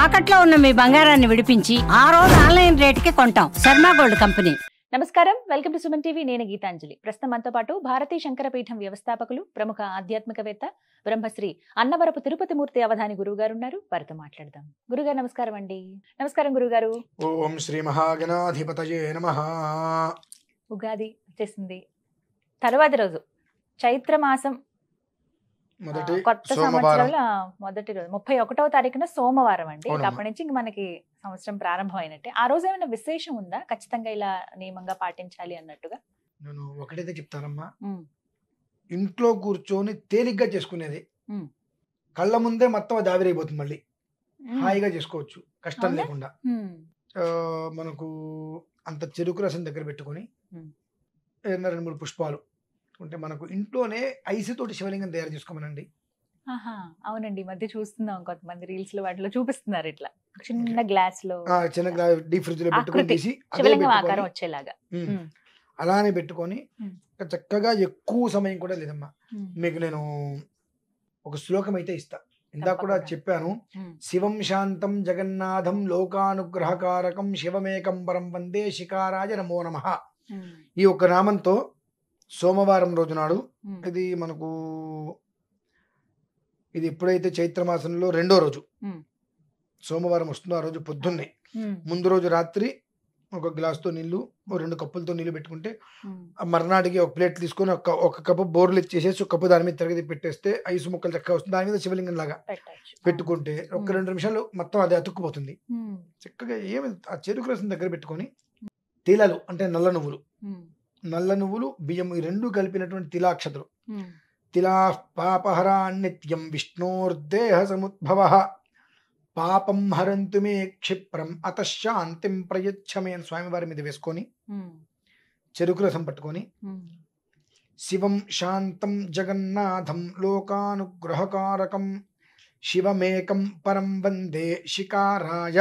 తాకట్లో ఉన్న మీ బంగారాన్ని విడిపించి ఆ రోజు ఆన్లైన్ రేటుకి కొంటాం. Sharma gold company. నమస్కారం, వెల్కమ్ టు సుమన్ టీవీ. నేను గీతాంజలి. ప్రస్తుతం మనతో పాటు భారతీ శంకరపీఠం వ్యవస్థాపకులు, ప్రముఖ ఆధ్యాత్మికవేత్త, బ్రహ్మశ్రీ అన్నవరపు తిరుపతి మూర్తి అవధాని గురువు గారు ఉన్నారు. వారితో మాట్లాడదాం. గురుగారు నమస్కారం అండి. నమస్కారం గురుగారు. ఓం శ్రీ మహాగణాధిపతయే నమః. ఉగాది వచ్చేసింది. తర్వాతి రోజు చైత్రమాసం కొత్త సంవత్సరంలో మొదటి రోజు 31వ తారీఖున సోమవారం అండి. అప్పటి నుంచి ఇంక మనకి సంవత్సరం ప్రారంభం అయినట్టే. ఆ రోజు ఏమైనా విశేషం ఉందా? ఖచ్చితంగా ఇలా నియమంగా పాటించాలి అన్నట్టుగా? నేను ఒకటైతే చెప్తానమ్మా, ఇంట్లో కూర్చొని తేలిగ్గా చేసుకునేది. కళ్ళ ముందే మొత్తం అది ఆవిరైపోతుంది. మళ్ళీ హాయిగా చేసుకోవచ్చు, కష్టం లేకుండా. మనకు అంత చెరుకు రసం దగ్గర పెట్టుకొని 2-3 పుష్పాలు అంటే మనకు ఇంట్లోనే ఐసుతోటి శివలింగం తయారు చేసుకోమనండి. అవునండి, మధ్య చూస్తున్నాం కొంతమంది రీల్స్ లో, వాటిలో చూపిస్తున్నారు. ఇట్లా చిన్న గ్లాస్ లో, చిన్న గ్లాస్ డీప్ ఫ్రిడ్జ్ లో పెట్టుకొని శివలింగం ఆకారం వచ్చేలాగా అలానే పెట్టుకొని చక్కగా ఎక్కువ సమయం కూడా లేదమ్మా. మీకు నేను ఒక శ్లోకం అయితే ఇస్తా. ఇందాక కూడా చెప్పాను. శివం శాంతం జగన్నాథం లోకానుగ్రహకారకం శివమేకం పరం వందే శిఖారాజ నమో నమః. ఈ ఒక్క నామంతో సోమవారం రోజు నాడు, ఇది ఎప్పుడైతే చైత్రమాసంలో 2వ రోజు సోమవారం వస్తుందో ఆ రోజు పొద్దున్నే, ముందు రోజు రాత్రి ఒక గ్లాస్తో నీళ్లు, 2 కప్పులతో నీళ్లు పెట్టుకుంటే, మర్నాటికి ఒక ప్లేట్ తీసుకొని ఒక కప్పు బోర్లు ఇచ్చేసేసి ఒక కప్పు దాని మీద తిరగది పెట్టేస్తే ఐసు ముక్కలు చక్కగా వస్తుంది. దాని మీద శివలింగం లాగా పెట్టుకుంటే ఒక 2 నిమిషాలు మొత్తం అది అతుక్కుపోతుంది. చక్కగా ఏమి ఆ చెరుకు రసం దగ్గర పెట్టుకొని తిలలు అంటే నల్ల నువ్వులు బియ్యం ఈ 2 కలిపినటువంటి తిలాక్షతలు. తిలా పాపహరా నిత్యం విష్ణోర్దేహ సముద్భవ పాపం హరంతు మే క్షిప్రం అతశాంతిం ప్రయచ్చమే అని స్వామివారి మీద వేసుకొని చెరుకు రసం పట్టుకొని, శివం శాంతం జగన్నాథం లోకానుగ్రహకారకం శివమేకం పరం వందే శిఖారాయ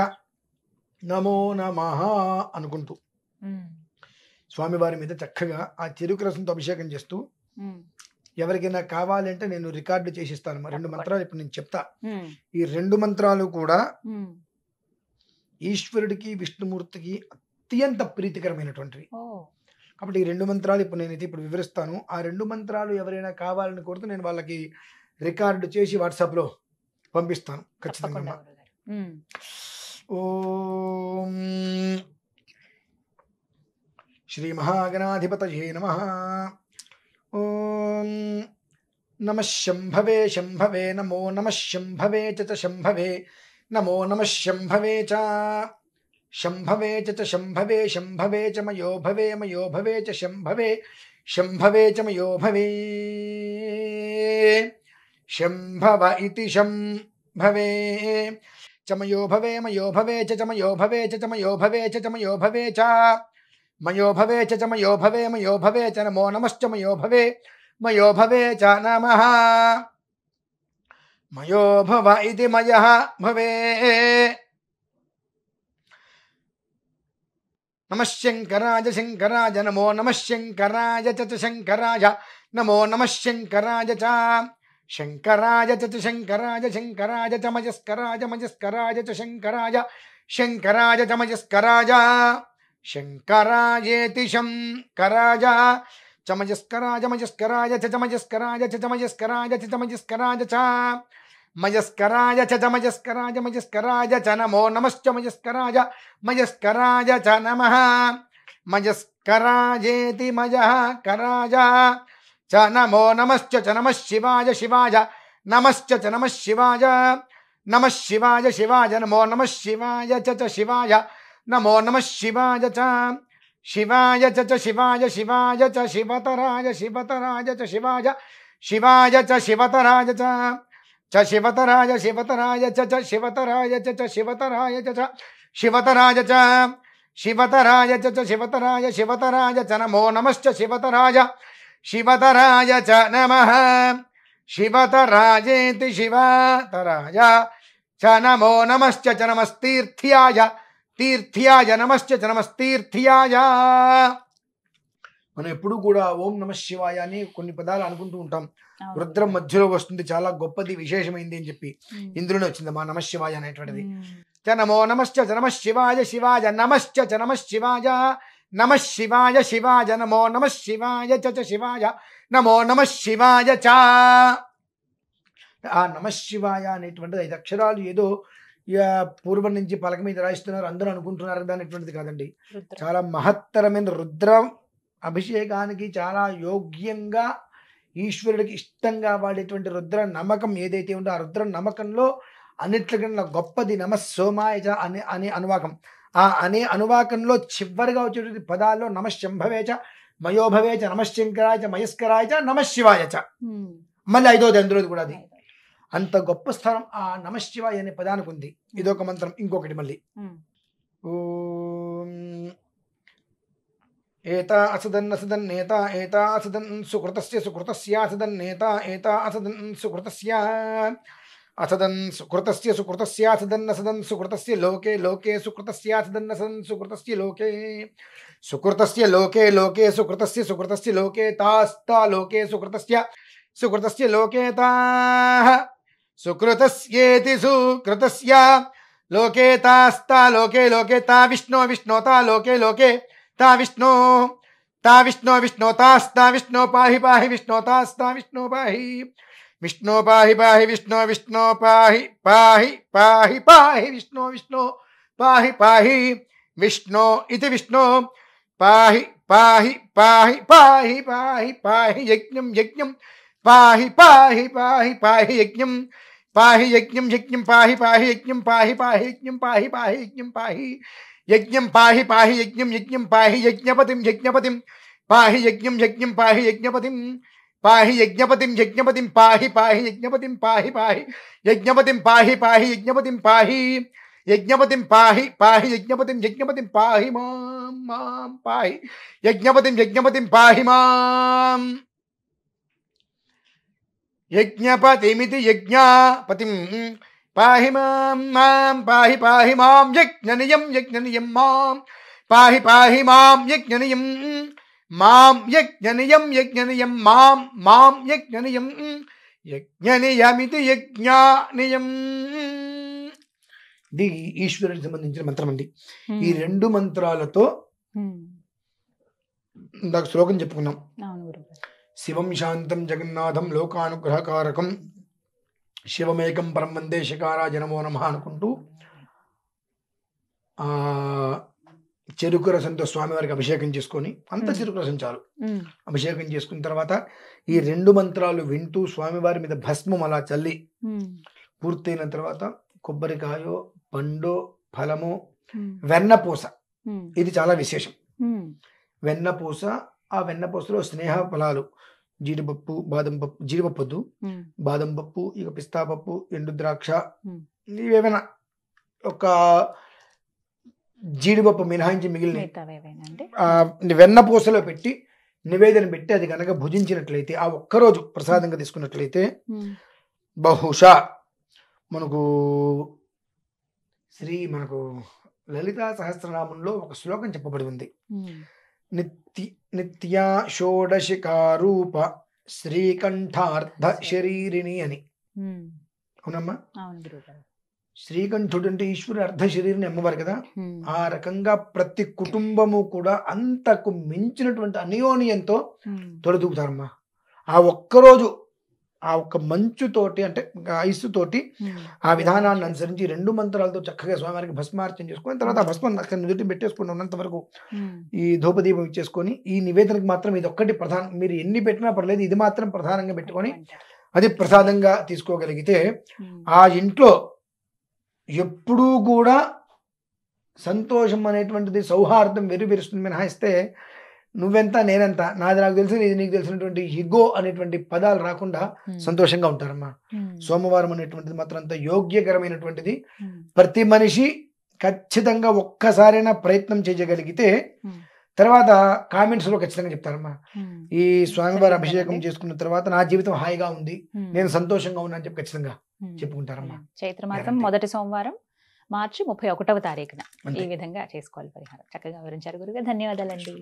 నమో నమః అనుకుంటూ స్వామివారి మీద చక్కగా ఆ చెరుకు రసంతో అభిషేకం చేస్తూ, ఎవరికైనా కావాలంటే నేను రికార్డు చేసిస్తాను. 2 మంత్రాలు ఇప్పుడు నేను చెప్తా. ఈ 2 మంత్రాలు కూడా ఈశ్వరుడికి విష్ణుమూర్తికి అత్యంత ప్రీతికరమైనటువంటివి. కాబట్టి ఈ 2 మంత్రాలు నేనైతే ఇప్పుడు వివరిస్తాను. ఆ 2 మంత్రాలు ఎవరైనా కావాలని కోరితే నేను వాళ్ళకి రికార్డు చేసి వాట్సాప్లో పంపిస్తాను ఖచ్చితంగా. ఓం శ్రీ మహాగణాధిపతయే నమః. ఓం నమః శంభవే శంభవే నమో నమః శంభవే చ శంభవే నమో నమః శంభవే చ శంభవే చ శంభవే శంభవే చ మయో భవే మయో భవే చ శంభవే శంభవే చ మయో భవే శంభవ ఇతి శంభవే చ మయో భవే మయో భవే చ మయో భవే చ మయో భవే చ మయో భవే చ మయో భవే చ మయో భవే మయో భవే చ నమో నమశ్చ మయో భవే మయో భవే చ నమః మయో భవ ఇతి మయః భవే నమః శంకరాయ శంకరాయ నమో నమః శంకరాయ చ శంకరాయ నమో నమః శంకరాయ చ శంకరాయ చ శంకరాయ శంకరాయ చ మయస్కరాయ మయస్కరాయ చ శంకరాయ శంకరాయ చ మయస్కరాయ శంకరాయేతి శంకరాయ చమయస్కరాయ మయస్కరాయ చ చమయస్కరాయ చ చమయస్కరాయ చ చమయస్కరాయ చ మయస్కరాయ చ చమయస్కరాయ మయస్కరాయ చ నమో నమశ్చ మయస్కరాయ మయస్కరాయ చ నమః మయస్కరాయేతి మయః కరాయ చ నమో నమశ్చ చ నమః శివాయ శివాయ నమశ్చ చ నమః శివాయ నమః శివాయ శివాయ నమో నమః శివాయ చ శివాయ నమో నమః శివాయ చ శివాయ చ శివాయ శివాయ చ శివతరాయ శివతరాయ చ శివాయ శివాయ చ శివతరాయ చ శివతరాయ శివతరాయ చ శివతరాయ చ శివతరాయ చ శివతరాయ చ శివతరాయ చ శివతరాయ శివతరాయ చ నమో నమశ్చ శివతరాయ శివతరాయ చ నమః శివతరాయేతి శివతరాయ చ నమో నమశ్చ చ నమస్తీర్థ్యాయ తీర్థ్యాయ నమశ్చ చ నమస్తీర్థ్యాయ. మనం ఎప్పుడు కూడా ఓం నమ శివాయ అని కొన్ని పదాలు అనుకుంటూ ఉంటాం. రుద్రం మధ్యలో వస్తుంది, చాలా గొప్పది విశేషమైంది అని చెప్పి ఇందులోనే వచ్చింది మా నమ శివాయ అనేటువంటిది. చ నమో నమశ్చ నమ శివాయ శివాయ నమశ్చ నమ శివాయ నమ శివాయ శివాయ నమో నమ శివాయ చ శివాయ నమో నమ శివాయ చ. ఆ నమ శివాయ అనేటువంటిది 5 అక్షరాలు ఏదో పూర్వం నుంచి పలక మీద రాయిస్తున్నారు అందరూ అనుకుంటున్నారు కదా అనేటువంటిది కాదండి. చాలా మహత్తరమైన రుద్ర అభిషేకానికి చాలా యోగ్యంగా ఈశ్వరుడికి ఇష్టంగా వాడేటువంటి రుద్ర నమ్మకం ఏదైతే ఉందో ఆ రుద్ర నమ్మకంలో అన్నిట్లకన్నా గొప్పది నమ సోమాయ అనే అనువాకం. ఆ అనే అనువాకంలో చివరిగా వచ్చేటువంటి పదాల్లో నమ శంభవేచ మయోభవేచ నమశంకరాయ మయస్కరాయ నమ శివాయ చ. మళ్ళీ 5వది అందులోది కూడా అది. అంత గొప్ప స్థానం ఆ నమ శివాయ అనే పదానికి ఉంది. ఇదొక మంత్రం. ఇంకొకటి మళ్ళీ ఓం ఏతా అసదన్ అసదన్ నేత ఏతా అసదన్ సుకృతస్య సుకృతస్య అసదన్ నేత ఏతా అసదన్ సుకృతస్య అసదన్ సుకృతస్య సుకృతస్య అసదన్ అసదన్ సుకృతస్య లోకే లోకే సుకృతస్య అసదన్ అసదన్ సుకృతస్య లోకే సుకృతస్య లోకే లోకే సుకృతస్య సుకృతస్య లోకే తాస్తా లోకే సుకృతస్య సుకృతస్య లోకే తాః సుకృతస్యేతి సుకృతస్య లోకే తాస్తా లోకే లోకే తా విష్ణో విష్ణోతా లోకే లోకే తా విష్ణో విష్ణోతాస్తా విష్ణో పాహి పాహి విష్ణోతాస్తా విష్ణో పాహి విష్ణో పాహి పాహి విష్ణో విష్ణో పాహి పాహి పాహి పాహి విష్ణో విష్ణో పాహి పాహి విష్ణో ఇది విష్ణో పాహి పాహి పాహి పాహి పాహి పాహి యజ్ఞం యజ్ఞం పాహి పాహి పాహి పాహి యజ్ఞం పాహి యజ్ఞం యజ్ఞం పాహి పాహి యజ్ఞం పాహి పాహి యజ్ఞం పాహి పాహి యజ్ఞం పాహి యజ్ఞం పాహి పాహి యజ్ఞం యజ్ఞం పాహి యజ్ఞపతిం యజ్ఞపతిం పాహి యజ్ఞం యజ్ఞం పాహి యజ్ఞపతిం పాహి యజ్ఞపతిం యజ్ఞపతిం పాహి పాహి యజ్ఞపతిం పాహి పాహి యజ్ఞపతిం పాహి పాహి యజ్ఞపతిం పాహి యజ్ఞపతిం పాహి పాహి యజ్ఞపతిం యజ్ఞపతిం పాహి మాం మాం పాహి యజ్ఞపతిం యజ్ఞపతిం పాహి మాం యజ్ఞపతిమితి యజ్ఞపతిం పాహి మాం మాం పాహి పాహి మాం యజ్ఞనియం యజ్ఞనియం మాం పాహి పాహి మాం యజ్ఞనియం మాం యజ్ఞనియం యజ్ఞనియం మాం మాం యజ్ఞనియం యజ్ఞనియమితి యజ్ఞనియం. ఇది ఈశ్వరునికి సంబంధించిన మంత్రం అండి. ఈ 2 మంత్రాలతో ఇందాక శ్లోకం చెప్పుకున్నాం. శివం శాంతం జగన్నాథం లోకానుగ్రహకారకం శివమేకం పరం వందే శికారాయ నమో నమః అనుకుంటూ చెరుకు రసంతో స్వామివారికి అభిషేకం చేసుకొని, అంత చెరుకు రసం చాలు, అభిషేకం చేసుకున్న తర్వాత ఈ 2 మంత్రాలు వింటూ స్వామివారి మీద భస్మం అలా చల్లి పూర్తయిన తర్వాత కొబ్బరికాయో పండో ఫలమో వెన్నపూస, ఇది చాలా విశేషం. వెన్నపూస, ఆ వెన్నపూసలో స్నేహ ఫలాలు జీడిపప్పు బాదం పప్పు, జీడిపప్పు వద్దు, బాదం పప్పు, ఇక పిస్తా పప్పు, ఎండు ద్రాక్ష, ఇవేమైనా ఒక జీడిపప్పు మినహాయించి మిగిలిన వెన్నపూసలో పెట్టి నివేదన పెట్టి అది కనుక భుజించినట్లయితే, ఆ ఒక్కరోజు ప్రసాదంగా తీసుకున్నట్లయితే బహుశా మనకు మనకు లలితా సహస్రనామంలో ఒక శ్లోకం చెప్పబడి ఉంది. నిత్యా షోడశికారూప శ్రీకంఠార్థ శరీరిణి అని. అవునమ్మా, శ్రీకంఠుడు అంటే ఈశ్వరుడు అర్ధ శరీరిని అమ్మవారు కదా. ఆ రకంగా ప్రతి కుటుంబము కూడా అంతకు మించినటువంటి అన్యోన్యంతో తొలదూకుతారమ్మా. ఆ ఒక్కరోజు ఆ ఒక్క మంచుతోటి అంటే ఐసుతోటి ఆ విధానాన్ని అనుసరించి 2 మంత్రాలతో చక్కగా స్వామివారికి భస్మార్చన చేసుకొని తర్వాత ఆ భస్మం నుదుటి పెట్టేసుకుని ఉన్నంత వరకు ఈ ధూపదీపం ఇచ్చేసుకొని ఈ నివేదనకు మాత్రం ఇది ఒక్కటి ప్రధానం. మీరు ఎన్ని పెట్టినా పర్లేదు, ఇది మాత్రం ప్రధానంగా పెట్టుకొని అది ప్రసాదంగా తీసుకోగలిగితే ఆ ఇంట్లో ఎప్పుడూ కూడా సంతోషం అనేటువంటిది, సౌహార్దం వెరువిరుస్తుంది. మినహాయిస్తే నువ్వెంత నేనెంత, నాది నాకు తెలిసిన ఇది నీకు తెలిసినటువంటి ఇగో అనేటువంటి పదాలు రాకుండా సంతోషంగా ఉంటారమ్మా. సోమవారం అనేటువంటిది మాత్రం అంత యోగ్యకరమైనటువంటిది. ప్రతి మనిషి ఖచ్చితంగా ఒక్కసారైనా ప్రయత్నం చేయగలిగితే తర్వాత కామెంట్స్ లో ఖచ్చితంగా చెప్తారమ్మా, ఈ స్వామివారి అభిషేకం చేసుకున్న తర్వాత నా జీవితం హాయిగా ఉంది, నేను సంతోషంగా ఉన్నా అని చెప్పి ఖచ్చితంగా చెప్పుకుంటారమ్మా. చైత్రమాసం మొదటి సోమవారం మార్చి 31వ తారీఖున ఈ విధంగా చేసుకోవాలి పరిహారం. చక్కగా వివరించారు గురుగారు, ధన్యవాదాలండి.